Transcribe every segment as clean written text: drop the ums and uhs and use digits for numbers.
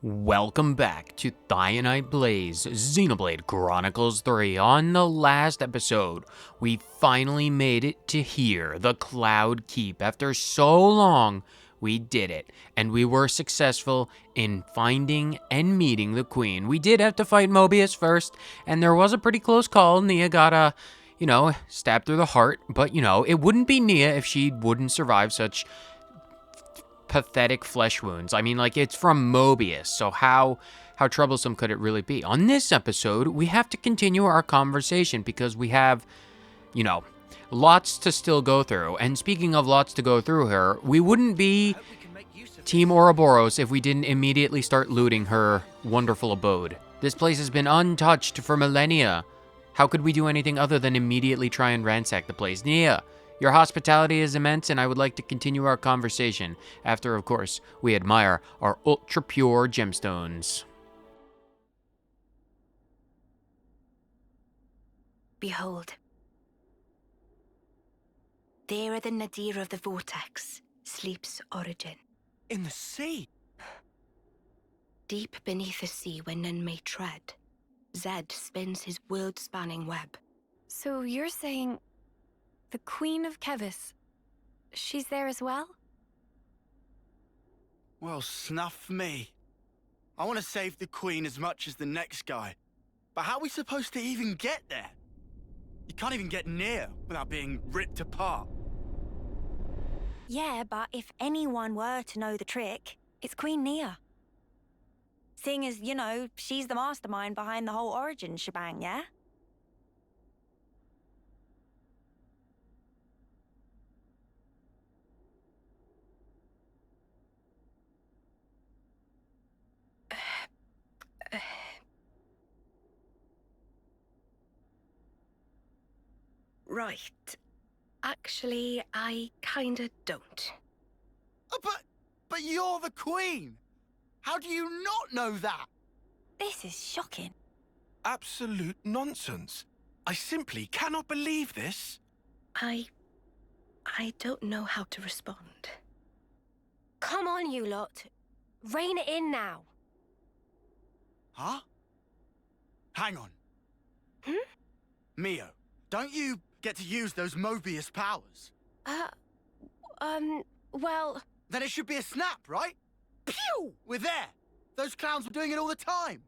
Welcome back to Thionite Blaze Xenoblade Chronicles 3. On the last episode, we finally made it to here, the Cloud Keep. After so long, we did it, and we were successful in finding and meeting the Queen. We did have to fight Mobius first, and there was a pretty close call. Nia got stabbed through the heart, but it wouldn't be Nia if she wouldn't survive such pathetic flesh wounds. I mean, like, it's from Mobius, so how troublesome could it really be? On this episode, we have to continue our conversation because we have, lots to still go through. And speaking of lots to go through here, we wouldn't be Team Ouroboros if we didn't immediately start looting her wonderful abode. This place has been untouched for millennia. How could we do anything other than immediately try and ransack the place? Nia, your hospitality is immense, and I would like to continue our conversation after, of course, we admire our ultra-pure gemstones. Behold. There at the nadir of the vortex sleeps Origin. In the sea? Deep beneath the sea where none may tread, Zed spins his world-spanning web. So you're saying the Queen of Kevis, she's there as well? Well, snuff me. I want to save the Queen as much as the next guy. But how are we supposed to even get there? You can't even get near without being ripped apart. Yeah, but if anyone were to know the trick, it's Queen Nia. Seeing as, she's the mastermind behind the whole Origin shebang, yeah? Right. Actually, I kinda don't. But you're the Queen! How do you not know that? This is shocking. Absolute nonsense. I simply cannot believe this. I don't know how to respond. Come on, you lot. Rein it in now. Huh? Hang on. Mio, don't you get to use those Mobius powers? Well... Then it should be a snap, right? Pew! We're there! Those clowns were doing it all the time!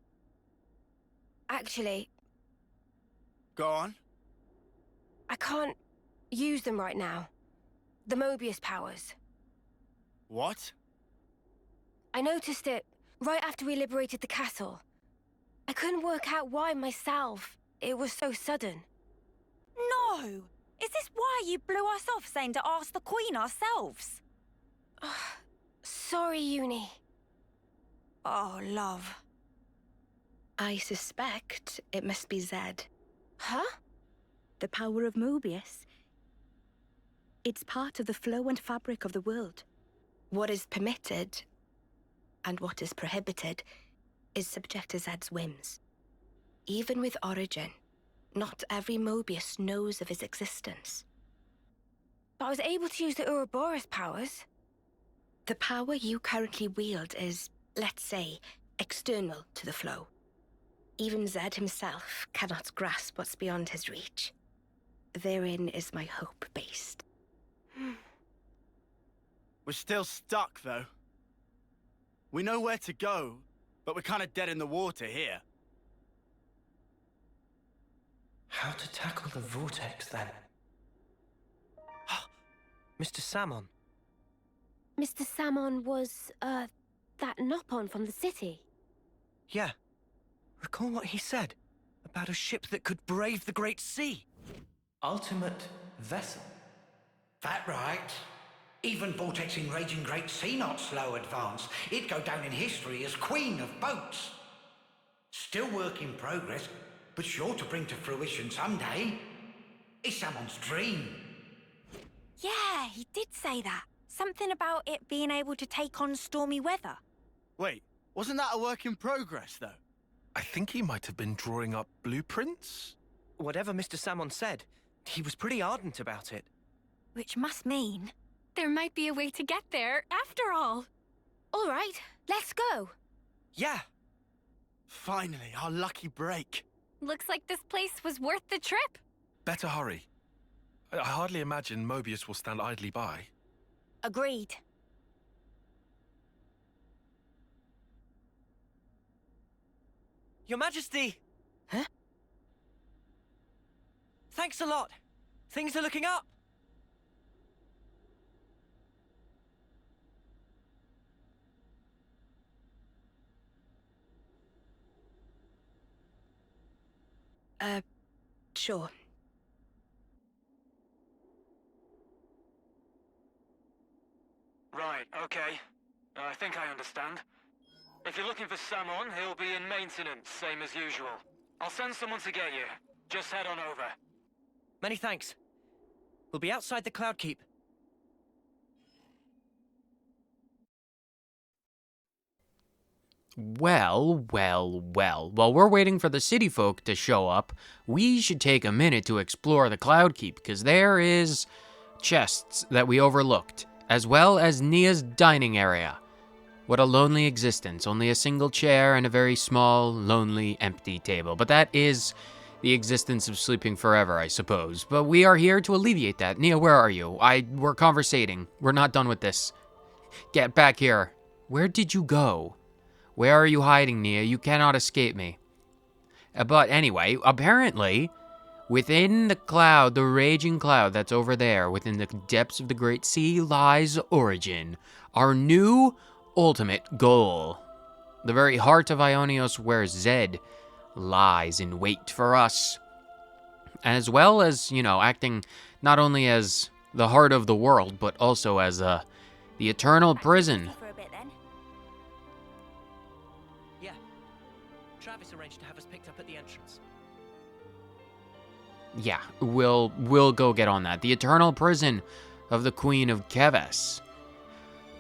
Actually, Go on. I can't use them right now. The Mobius powers. What? I noticed it right after we liberated the castle. I couldn't work out why myself. It was so sudden. No! Is this why you blew us off saying to ask the Queen ourselves? Sorry, Uni. Oh, love. I suspect it must be Zed. Huh? The power of Mobius. It's part of the flow and fabric of the world. What is permitted, and what is prohibited, is subject to Zed's whims. Even with Origin, not every Mobius knows of his existence. But I was able to use the Ouroboros powers. The power you currently wield is, let's say, external to the flow. Even Zed himself cannot grasp what's beyond his reach. Therein is my hope based. We're still stuck, though. We know where to go, but we're kind of dead in the water here. How to tackle the vortex, then? Mr. Salmon. Mr. Salmon was, that Nopon from the city. Yeah. Recall what he said about a ship that could brave the Great Sea. Ultimate vessel. That right. Even vortexing raging Great Sea not slow advance. It'd go down in history as Queen of Boats. Still work in progress, but sure to bring to fruition someday. It's someone's dream. Yeah, he did say that. Something about it being able to take on stormy weather. Wait, wasn't that a work in progress, though? I think he might have been drawing up blueprints. Whatever Mr. Salmon said, he was pretty ardent about it. Which must mean... There might be a way to get there, after all. All right, let's go. Yeah. Finally, our lucky break. Looks like this place was worth the trip. Better hurry. I hardly imagine Mobius will stand idly by. Agreed. Your Majesty! Huh? Thanks a lot. Things are looking up. Sure. Right, okay. I think I understand. If you're looking for Samon, he'll be in maintenance, same as usual. I'll send someone to get you. Just head on over. Many thanks. We'll be outside the Cloud Keep. Well, well, well. While we're waiting for the city folk to show up, we should take a minute to explore the Cloud Keep, because there is chests that we overlooked, as well as Nia's dining area. What a lonely existence. Only a single chair and a very small, lonely, empty table. But that is the existence of sleeping forever, I suppose. But we are here to alleviate that. Nia, where are you? We're conversating. We're not done with this. Get back here. Where did you go? Where are you hiding, Nia? You cannot escape me. But anyway, apparently, within the cloud, the raging cloud that's over there, within the depths of the Great Sea, lies Origin, our new ultimate goal. The very heart of Ionios, where Zed lies in wait for us. As well as, acting not only as the heart of the world, but also as the eternal prison. For a bit then. Yeah. Travis arranged to have us picked up at the entrance. Yeah, we'll go get on that. The eternal prison of the Queen of Keves.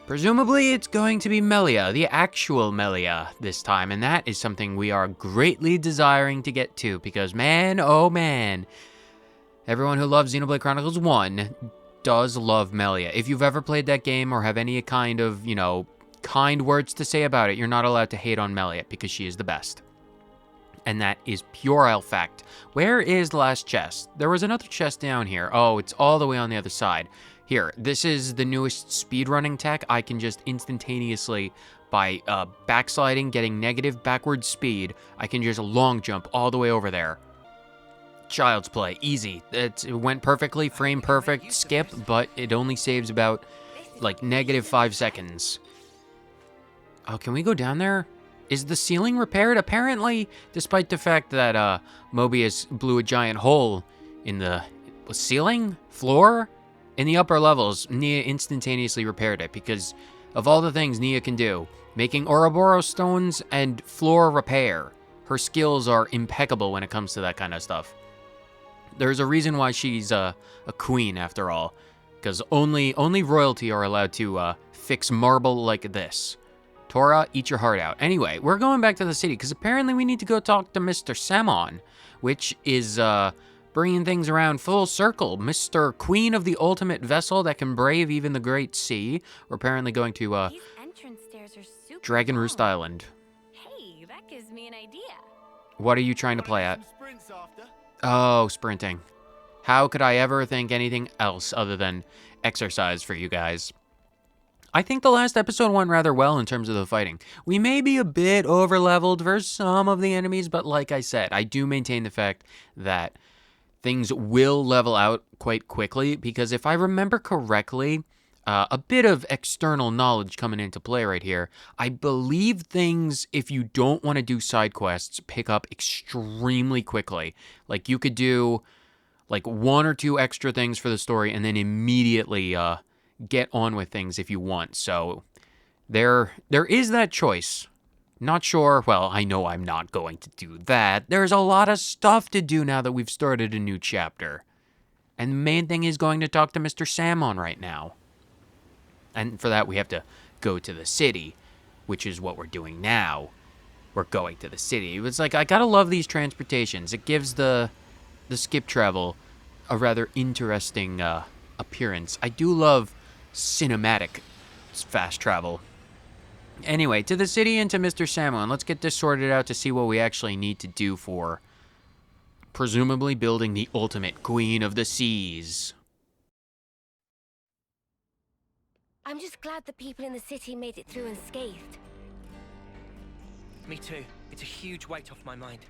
Presumably, it's going to be Melia, the actual Melia this time, and that is something we are greatly desiring to get to, because man, oh man, everyone who loves Xenoblade Chronicles 1 does love Melia. If you've ever played that game or have any kind of, kind words to say about it, you're not allowed to hate on Melia, because she is the best. And that is puerile fact. Where is the last chest? There was another chest down here. Oh, it's all the way on the other side. Here, this is the newest speedrunning tech. I can just instantaneously, by backsliding, getting negative backward speed, I can just long jump all the way over there. Child's play, easy. It went perfectly, frame perfect, skip, but it only saves about, negative 5 seconds. Oh, can we go down there? Is the ceiling repaired? Apparently, despite the fact that Mobius blew a giant hole in the ceiling? Floor? In the upper levels, Nia instantaneously repaired it, because of all the things Nia can do, making Ouroboros stones and floor repair, her skills are impeccable when it comes to that kind of stuff. There's a reason why she's a queen, after all, because only royalty are allowed to fix marble like this. Tora, eat your heart out. Anyway, we're going back to the city, because apparently we need to go talk to Mr. Samon, which is bringing things around full circle. Mr. Queen of the ultimate vessel that can brave even the Great Sea. We're apparently going to These entrance stairs are super Dragon Roost long. Island. Hey, that gives me an idea. What are you trying to play at? Some sprints after. Oh, sprinting. How could I ever think anything else other than exercise for you guys? I think the last episode went rather well in terms of the fighting. We may be a bit over-leveled for some of the enemies, but like I said, I do maintain the fact that things will level out quite quickly, because if I remember correctly, a bit of external knowledge coming into play right here, I believe things, if you don't want to do side quests, pick up extremely quickly. Like, you could do, 1 or 2 extra things for the story and then immediately get on with things if you want. So there is that choice. Not sure. Well, I know I'm not going to do that. There's a lot of stuff to do now that we've started a new chapter. And the main thing is going to talk to Mr. Samon right now. And for that, we have to go to the city, which is what we're doing now. We're going to the city. It's like, I gotta love these transportations. It gives the skip travel a rather interesting appearance. I do love cinematic fast travel. Anyway, to the city and to Mr. Salmon. Let's get this sorted out to see what we actually need to do for presumably building the ultimate Queen of the Seas. I'm just glad the people in the city made it through unscathed. Me too. It's a huge weight off my mind.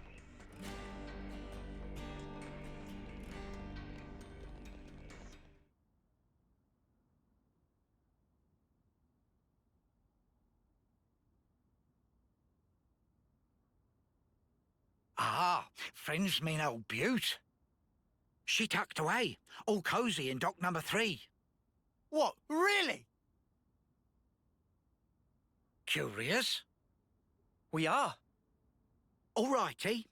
Ah, friends mean old Butte. She tucked away, all cosy in dock number 3. What, really? Curious? We are. All righty.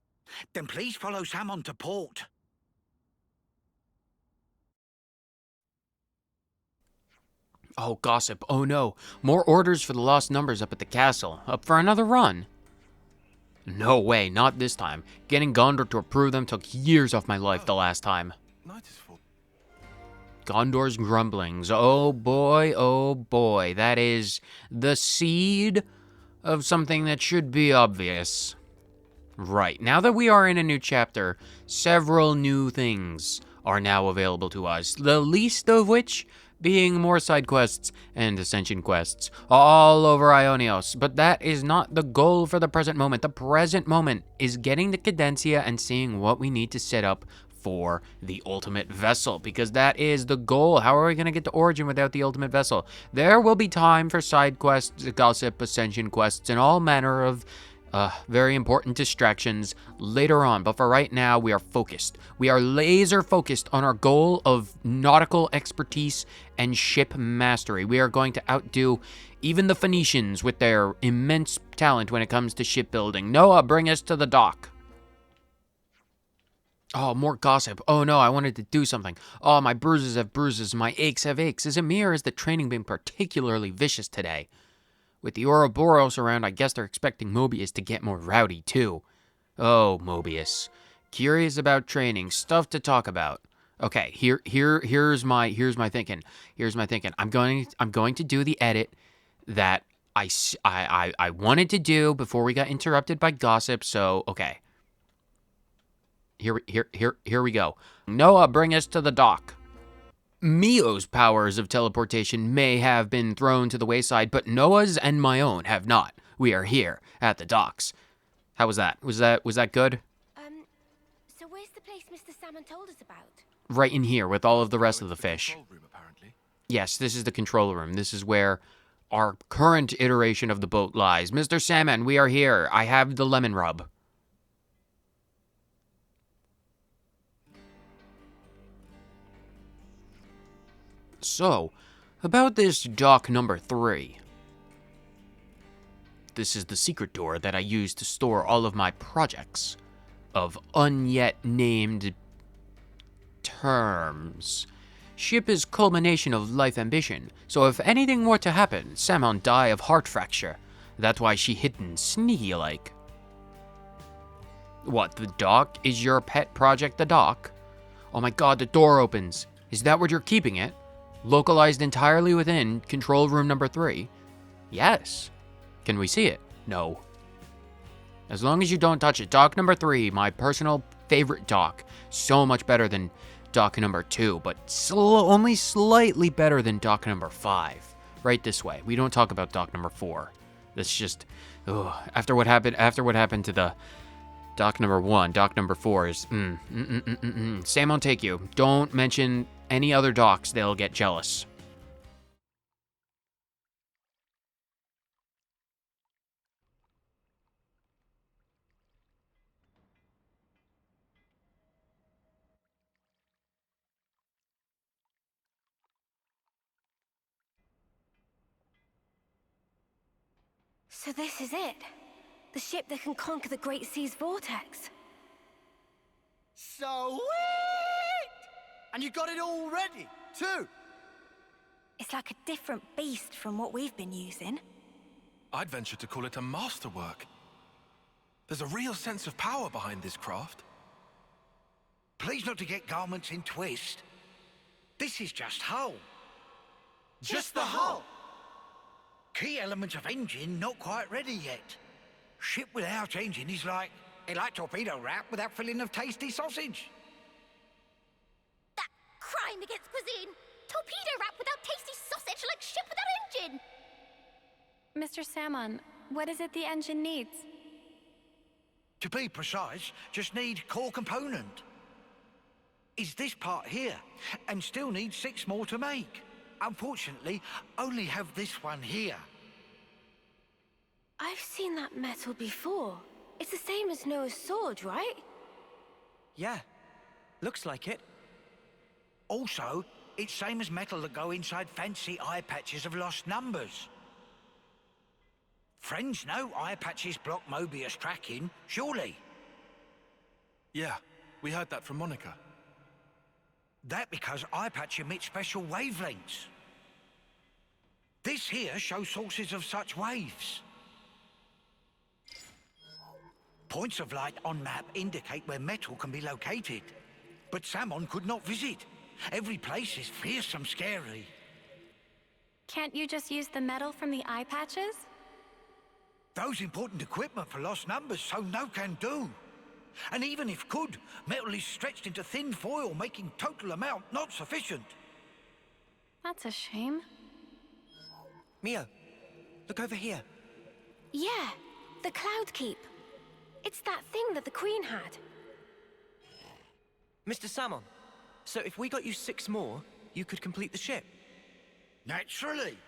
Then please follow Sam on to port. Oh, gossip. Oh, no. More orders for the lost numbers up at the castle. Up for another run. No way, not this time. Getting Gondor to approve them took years off my life the last time. Night is full. Gondor's grumblings. Oh boy. That is the seed of something that should be obvious. Right, now that we are in a new chapter, several new things are now available to us. The least of which being more side quests and ascension quests all over Ionios. But that is not the goal for the present moment. The present moment is getting the Cadencia and seeing what we need to set up for the ultimate vessel, because that is the goal. How are we going to get to Origin without the ultimate vessel? There will be time for side quests, gossip, ascension quests, and all manner of very important distractions later on. But for right now, we are focused. We are laser focused on our goal of nautical expertise and ship mastery. We are going to outdo even the Phoenicians with their immense talent when it comes to shipbuilding. Noah, bring us to the dock. Oh, more gossip. Oh no, I wanted to do something. Oh, my bruises have bruises, my aches have aches. Is it me or is the training being particularly vicious today? With the Ouroboros around, I guess they're expecting Mobius to get more rowdy too. Oh, Mobius. Curious about training, stuff to talk about. Okay, here's my thinking. I'm going to do the edit that I wanted to do before we got interrupted by gossip. So, okay. Here we go. Noah, bring us to the dock. Mio's powers of teleportation may have been thrown to the wayside, but Noah's and my own have not. We are here at the docks. How was that? Was that good? So where's the place Mr. Salmon told us about? Right in here with all of the rest of the fish. Control room, apparently. Yes, this is the control room. This is where our current iteration of the boat lies. Mr. Salmon, we are here. I have the lemon rub. So, about this dock number 3. This is the secret door that I use to store all of my projects of unyet named terms. Ship is culmination of life ambition, so if anything were to happen, Samon die of heart fracture. That's why she hidden sneaky like. What, the dock is your pet project, the dock? Oh my god, the door opens. Is that where you're keeping it? Localized entirely within control room number 3? Yes. Can we see it? No. As long as you don't touch it. Dock number 3, my personal favorite dock. So much better than dock number 2, but only slightly better than dock number 5. Right this way. We don't talk about dock number 4. That's just, after what happened to the dock number 1, dock number 4 is, Sam won't take you. Don't mention any other docks, they'll get jealous. So this is it. The ship that can conquer the Great Sea's vortex. Sweet! And you got it all ready, too. It's like a different beast from what we've been using. I'd venture to call it a masterwork. There's a real sense of power behind this craft. Please not to get garments in twist. This is just hull. Just the hull. Key elements of engine not quite ready yet. Ship without engine is like torpedo wrap without filling of tasty sausage. That crime against cuisine! Torpedo wrap without tasty sausage like ship without engine! Mr. Salmon, what is it the engine needs? To be precise, just need core component. Is this part here, and still need 6 more to make. Unfortunately, only have this one here. I've seen that metal before. It's the same as Noah's sword, right? Yeah, looks like it. Also, it's same as metal that go inside fancy eye patches of lost numbers. Friends know eye patches block Mobius tracking, surely? Yeah, we heard that from Monica. That because eye patch emits special wavelengths. This here shows sources of such waves. Points of light on map indicate where metal can be located. But Salmon could not visit. Every place is fearsome scary. Can't you just use the metal from the eye patches? Those important equipment for lost numbers, so no can do. And even if could, metal is stretched into thin foil, making total amount not sufficient. That's a shame. Mio, look over here. Yeah, the Cloud Keep. It's that thing that the Queen had. Mr. Salmon, so if we got you 6 more, you could complete the ship? Naturally.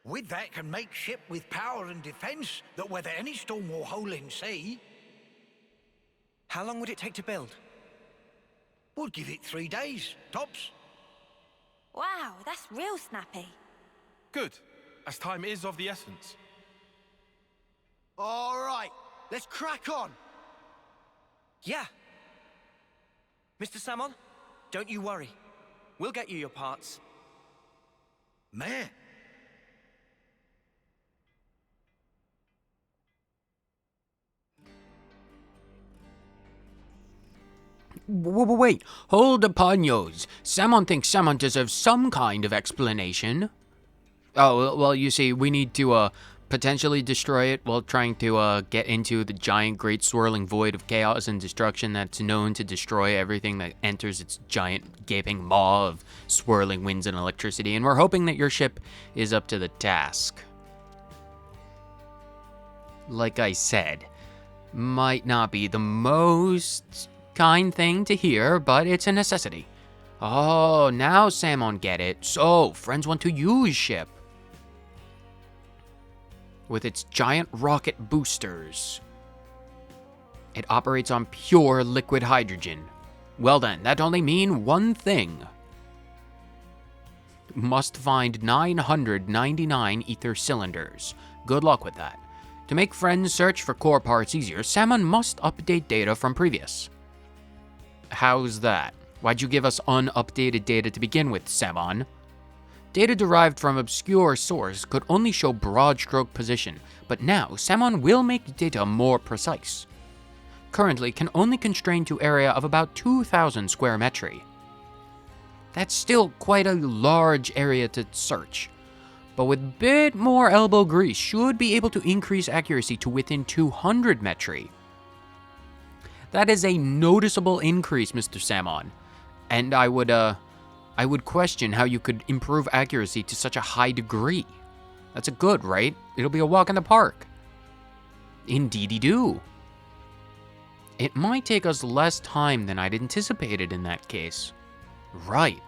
With that can make ship with power and defense that weather any storm or hole in sea. How long would it take to build? We'll give it 3 days, tops. Wow, that's real snappy. Good, as time is of the essence. All right, let's crack on. Yeah. Mr. Salmon, don't you worry. We'll get you your parts. Man. Wait, hold upon yo's. Salmon thinks Salmon deserves some kind of explanation. Oh, well, you see, we need to, potentially destroy it while trying to, get into the giant, great, swirling void of chaos and destruction that's known to destroy everything that enters its giant, gaping maw of swirling winds and electricity, and we're hoping that your ship is up to the task. Like I said, might not be the most kind thing to hear, but it's a necessity. Oh, now Salmon get it. So, friends want to use ship. With its giant rocket boosters. It operates on pure liquid hydrogen. Well then, that only mean one thing. Must find 999 ether cylinders. Good luck with that. To make friends search for core parts easier, Salmon must update data from previous. How's that? Why'd you give us unupdated data to begin with, Salmon? Data derived from obscure source could only show broad stroke position, but now Salmon will make data more precise. Currently can only constrain to area of about 2,000 square metri. That's still quite a large area to search, but with a bit more elbow grease should be able to increase accuracy to within 200 metri. That is a noticeable increase, Mr. Salmon, and I would question how you could improve accuracy to such a high degree. That's a good, right? It'll be a walk in the park. Indeedy do. It might take us less time than I'd anticipated in that case. Right.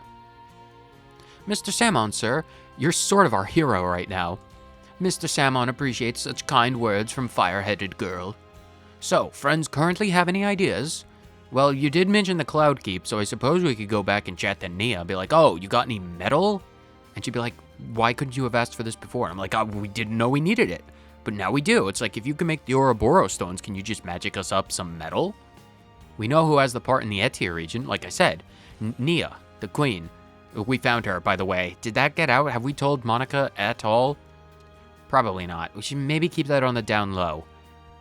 Mr. Salmon, sir, you're sort of our hero right now. Mr. Salmon appreciates such kind words from fire-headed girl. So, friends currently have any ideas? Well, you did mention the Cloud Keep, so I suppose we could go back and chat to Nia, be like, oh, you got any metal? And she'd be like, why couldn't you have asked for this before? And I'm like, oh, we didn't know we needed it. But now we do. It's like, if you can make the Ouroboros stones, can you just magic us up some metal? We know who has the part in the Etir region, like I said. Nia, the queen. We found her, by the way. Did that get out? Have we told Monica at all? Probably not. We should maybe keep that on the down low.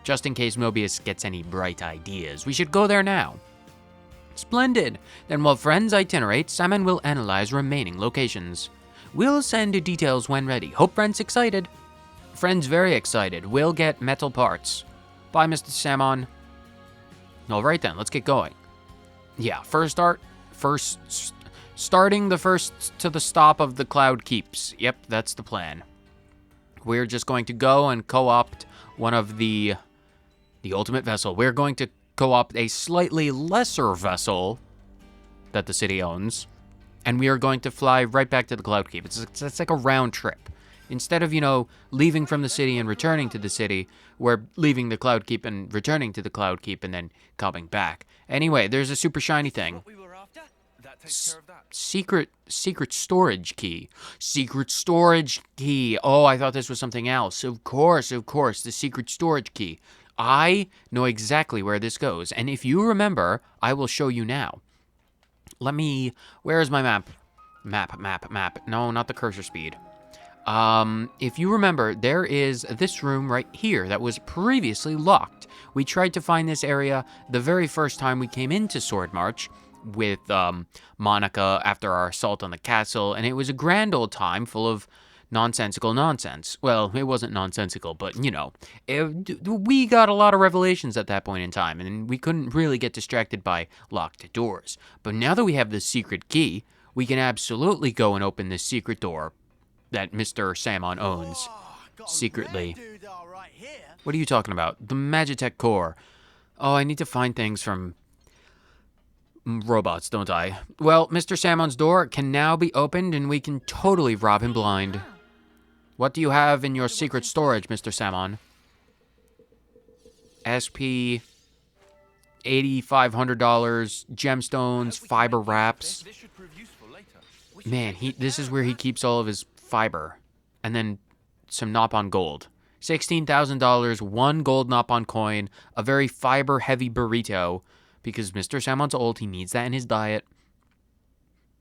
Just in case Mobius gets any bright ideas. We should go there now. Splendid. Then while friends itinerate, Salmon will analyze remaining locations. We'll send details when ready. Hope friend's excited. Friend's very excited. We'll get metal parts. Bye, Mr. Salmon. Alright then, let's get going. Yeah, starting the first to the stop of the Cloud Keeps. Yep, that's the plan. We're just going to go and co-opt one of the ultimate vessel. We're going to co-opt a slightly lesser vessel that the city owns, and we are going to fly right back to the Cloud Keep. It's like a round trip. Instead of, leaving from the city and returning to the city, we're leaving the Cloud Keep and returning to the Cloud Keep and then coming back. Anyway, there's a super shiny thing. Secret storage key. Secret storage key. Oh, I thought this was something else. Of course, the secret storage key. I know exactly where this goes, and if you remember, I will show you now. Where is my map? Map. No, not the cursor speed. If you remember, there is this room right here that was previously locked. We tried to find this area the very first time we came into Sword March with, Monica after our assault on the castle, and it was a grand old time full of nonsensical nonsense. Well, it wasn't nonsensical, but, we got a lot of revelations at that point in time, and we couldn't really get distracted by locked doors. But now that we have the secret key, we can absolutely go and open this secret door that Mr. Salmon owns secretly. What are you talking about? The Magitech core. Oh, I need to find things from robots, don't I? Well, Mr. Salmon's door can now be opened, and we can totally rob him blind. What do you have in your secret storage, Mr. Salmon? SP, $8,500, gemstones, fiber wraps. Man, this is where he keeps all of his fiber. And then some Nopon gold. $16,000, 1 gold Nopon coin, a very fiber-heavy burrito, because Mr. Salmon's old, he needs that in his diet.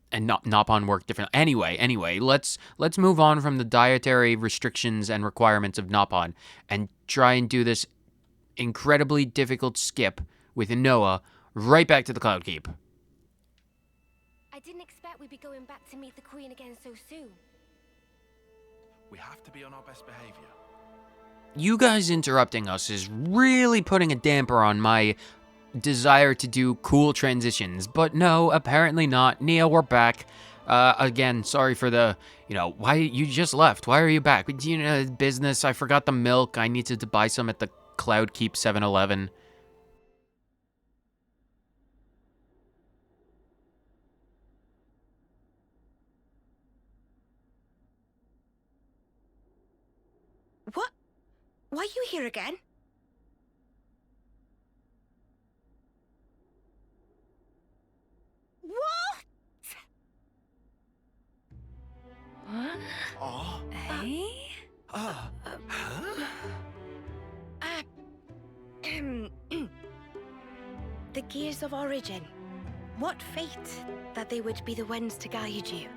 And Nopon work differently. Anyway, let's move on from the dietary restrictions and requirements of Nopon and try and do this incredibly difficult skip with Noah right back to the Cloud Keep. I didn't expect we'd be going back to meet the Queen again so soon. We have to be on our best behavior. You guys interrupting us is really putting a damper on my desire to do cool transitions, but no, apparently not. Nia, we're back. Again, sorry for the, why you just left. Why are you back? Business, I forgot the milk. I needed to buy some at the Cloud Keep 7-Eleven. What? Why are you here again? What? What? Oh. Hey? The Gears of Origin. What fate that they would be the ones to guide you.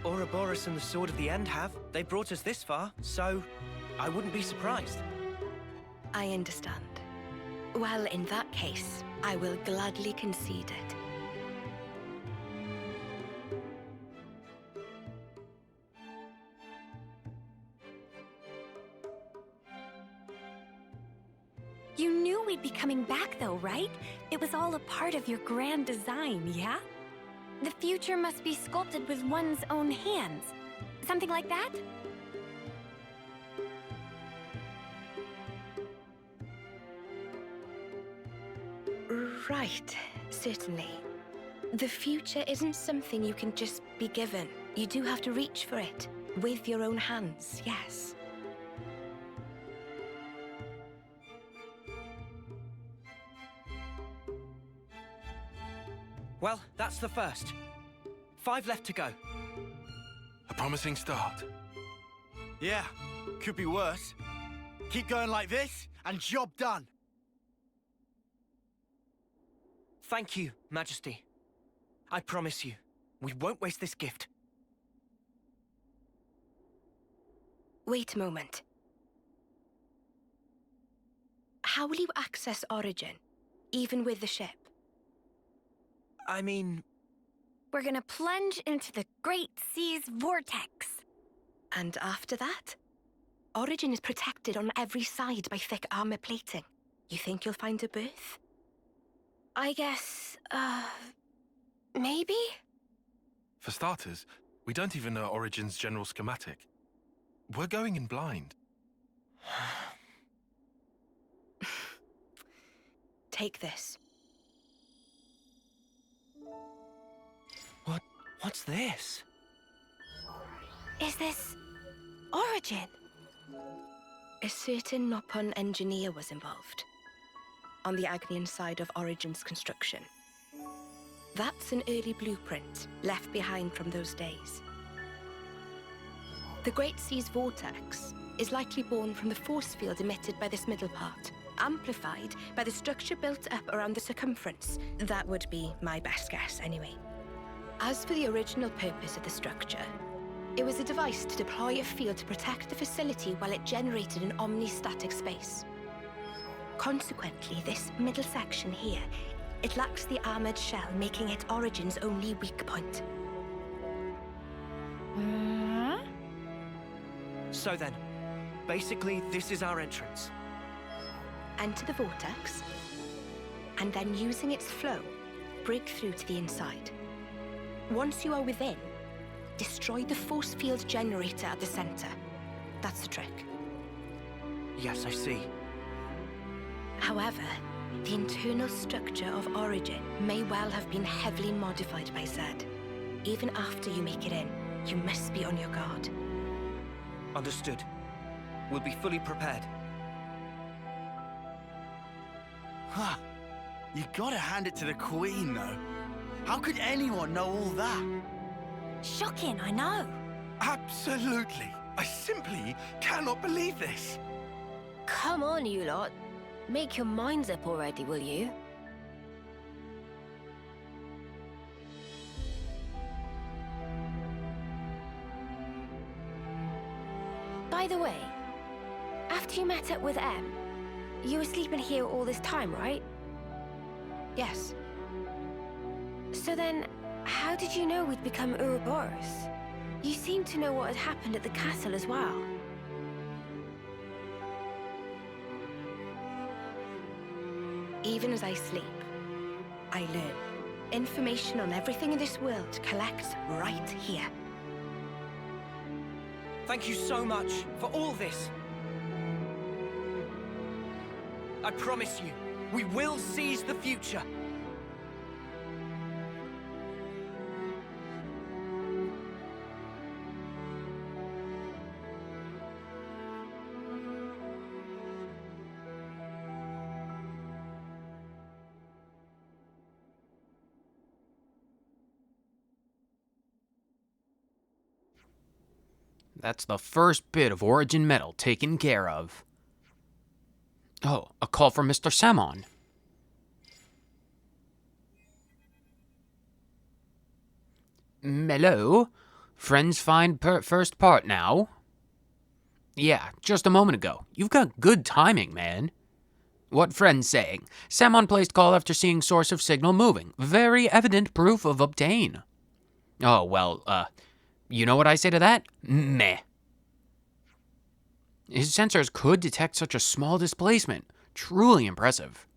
Ouroboros and the Sword of the End have. They brought us this far, so I wouldn't be surprised. I understand. Well, in that case, I will gladly concede it. You knew we'd be coming back, though, right? It was all a part of your grand design, yeah? The future must be sculpted with one's own hands. Something like that? Right, certainly. The future isn't something you can just be given. You do have to reach for it with your own hands, yes. Well, that's the first. 5 left to go. A promising start. Yeah, could be worse. Keep going like this, and job done. Thank you, Majesty. I promise you, we won't waste this gift. Wait a moment. How will you access Origin, even with the ship? I mean, We're gonna plunge into the Great Sea's vortex. And after that? Origin is protected on every side by thick armor plating. You think you'll find a berth? I guess, maybe? For starters, we don't even know Origin's general schematic. We're going in blind. Take this. What's this? Is this Origin? A certain Nopon engineer was involved. On the Agnian side of Origin's construction. That's an early blueprint left behind from those days. The Great Sea's vortex is likely born from the force field emitted by this middle part, amplified by the structure built up around the circumference. That would be my best guess, anyway. As for the original purpose of the structure, it was a device to deploy a field to protect the facility while it generated an omnistatic space. Consequently, this middle section here, it lacks the armored shell, making it Origin's only weak point. So then, basically, this is our entrance. Enter the vortex, and then using its flow, break through to the inside. Once you are within, destroy the force field generator at the center. That's the trick. Yes, I see. However, the internal structure of Origin may well have been heavily modified by Zed. Even after you make it in, you must be on your guard. Understood. We'll be fully prepared. Huh. You gotta hand it to the Queen, though. How could anyone know all that? Shocking, I know. Absolutely. I simply cannot believe this. Come on, you lot. Make your minds up already, will you? By the way, after you met up with Em, you were sleeping here all this time, right? Yes. So then, how did you know we'd become Ouroboros? You seem to know what had happened at the castle as well. Even as I sleep, I learn. Information on everything in this world collects right here. Thank you so much for all this. I promise you, we will seize the future. That's the first bit of Origin metal taken care of. Oh, a call from Mr. Samon. Hello? Friends find first part now? Yeah, just a moment ago. You've got good timing, man. What friend's saying? Samon placed call after seeing source of signal moving. Very evident proof of obtain. Oh, well, you know what I say to that? Meh. His sensors could detect such a small displacement. Truly impressive.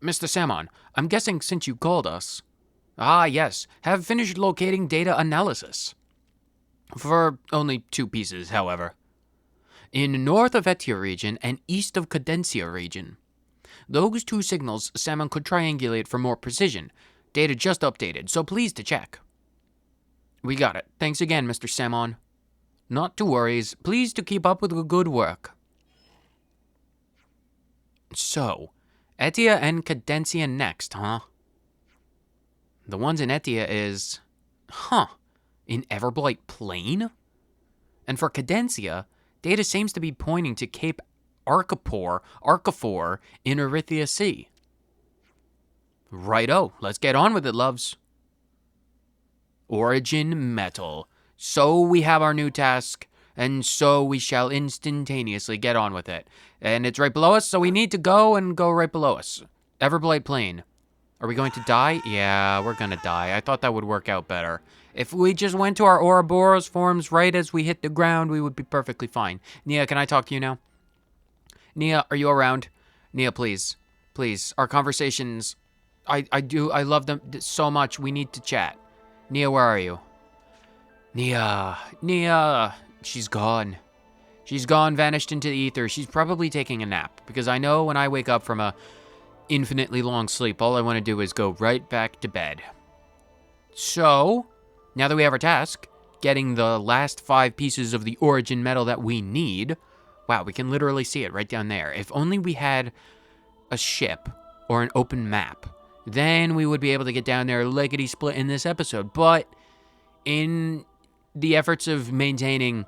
Mr. Samon, I'm guessing since you called us. Ah, yes, have finished locating data analysis. For only 2 pieces, however. In north of Etia region and east of Cadencia region. Those 2 signals Samon could triangulate for more precision. Data just updated, so please to check. We got it. Thanks again, Mr. Samon. Not to worries. Please to keep up with the good work. So, Etia and Cadencia next, huh? The ones in Etia is... in Everblight Plain? And for Cadencia, data seems to be pointing to Cape Arcaphor in Erythea Sea. Righto, let's get on with it, loves. Origin metal. So we have our new task, and so we shall instantaneously get on with it. And it's right below us, so we need to go right below us. Everblight Plain. Are we going to die? Yeah, we're gonna die. I thought that would work out better. If we just went to our Ouroboros forms right as we hit the ground, we would be perfectly fine. Nia, can I talk to you now? Nia, are you around? Nia, please. Please. Our conversations, I love them so much. We need to chat. Nia, where are you? Nia. She's gone. She's gone, vanished into the ether. She's probably taking a nap, because I know when I wake up from a infinitely long sleep, all I want to do is go right back to bed. So, now that we have our task, getting the last 5 pieces of the origin metal that we need. Wow, we can literally see it right down there. If only we had a ship or an open map, then we would be able to get down there lickety-split in this episode. But in the efforts of maintaining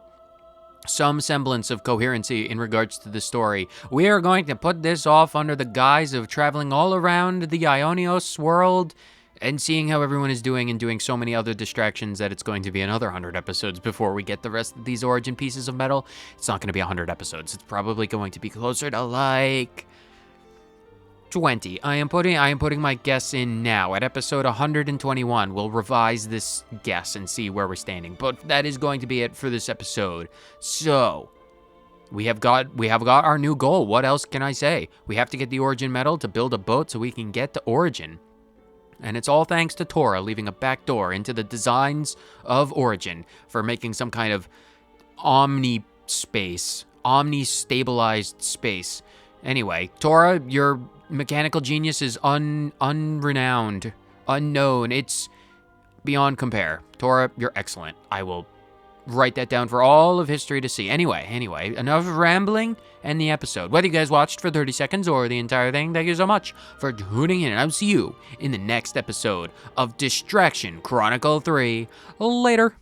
some semblance of coherency in regards to the story, we are going to put this off under the guise of traveling all around the Ionios world and seeing how everyone is doing and doing so many other distractions that it's going to be another 100 episodes before we get the rest of these origin pieces of metal. It's not going to be 100 episodes. It's probably going to be closer to like 20. I am putting my guess in now. At episode 121, we'll revise this guess and see where we're standing. But that is going to be it for this episode. So, we have got our new goal. What else can I say? We have to get the origin metal to build a boat so we can get to origin. And it's all thanks to Tora leaving a back door into the designs of Origin for making some kind of omni-stabilized space. Anyway, Tora, your mechanical genius is unrenowned, unknown. It's beyond compare. Tora, you're excellent. I will write that down for all of history to see. Anyway, enough rambling and the episode. Whether you guys watched for 30 seconds or the entire thing, thank you so much for tuning in, and I'll see you in the next episode of Distraction Chronicle 3. Later.